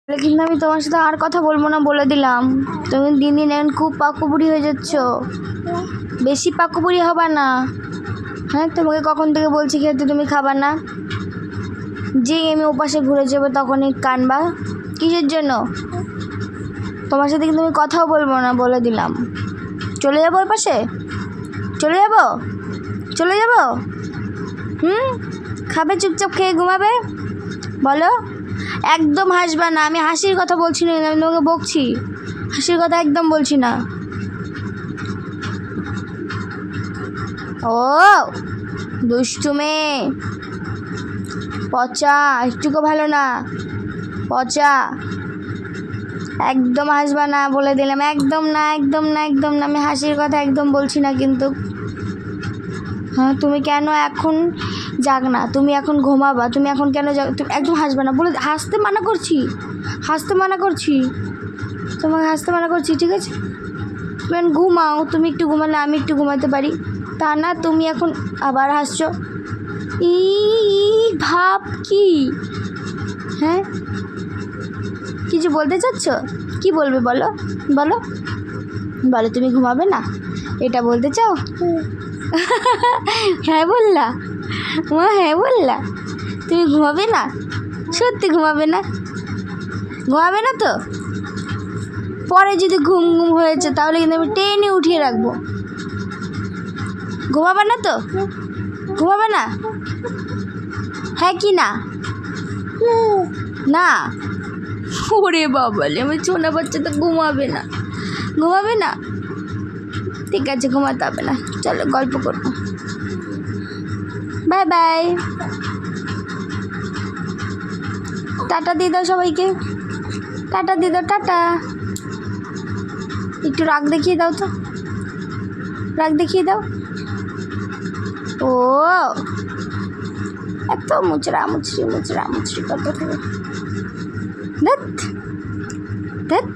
তাহলে কিন্তু আমি তোমার সাথে আর কথা বলবো না বলে দিলাম। তুমি দিন দিন এখন খুব পাকুবুড়ি হয়ে যাচ্ছ, বেশি পাকুবুড়ি হবা না। হ্যাঁ, তোমাকে কখন থেকে বলছি খেতে, তুমি খাবা না। যেই আমি ওপাশে ঘুরে যাবো তখনই কানবা। কিসের জন্য? তোমার সাথে কিন্তু আমি কথাও বলবো না বলে দিলাম। চলে যাবো ওই পাশে, চলে যাবো, চলে যাবো। খাবে, চুপচাপ খেয়ে ঘুমাবে। বলো, একদম হাসবা না। আমি হাসির কথা বলছি না, আমি তোমাকে বকছি। হাসির কথা একদম বলছি না। ও দুষ্টু মেয়ে, পচা, একটুকু ভালো না, পচা। একদম হাসবা না বলে দিলাম, একদম না, একদম না, একদম না। আমি হাসির কথা একদম বলছি না কিন্তু। হ্যাঁ, তুমি কেন এখন যাক না, তুমি এখন ঘুমাবা, তুমি এখন কেন যাক, তুমি একদম হাসবে না বলে, হাসতে মানা করছি, হাসতে মানা করছি, তোমাকে হাসতে মানা করছি, ঠিক আছে? তুমি এখন ঘুমাও, তুমি একটু ঘুমালে আমি একটু ঘুমাতে পারি, তা না তুমি এখন আবার হাসছো। ই ভাব কি? হ্যাঁ, কিছু বলতে চাচ্ছ? কি বলবে বলো, বলো, বলো। তুমি ঘুমাবে না এটা বলতে চাও? হ্যাঁ বললা মা, হ্যাঁ বললা। তুমি ঘুমাবে না? সত্যি ঘুমাবে না? ঘুমাবে না তো? পরে যদি ঘুম ঘুম হয়েছে তাহলে কিন্তু আমি টেনে উঠিয়ে রাখবো। ঘুমাবে না তো? ঘুমাবে না? হ্যাঁ কি না? না। ওরে বাবালে, আমি ছোনা বাচ্চা তো ঘুমাবে না, ঘুমাবে না। ঠিক আছে, ঘুমাতে হবে না, চলো গল্প করবো। বাই বাই, টাটা দিয়ে দাও সবাইকে, টাটা দিয়ে দাও, টাটা। একটু রাগ দেখিয়ে দাও তো, রাগ দেখিয়ে দাও। ও এত মুচড়া মুচড়ি, মুচড়া মুচড়ি করতে থাকে। ধ্যাৎ ধ্যাৎ।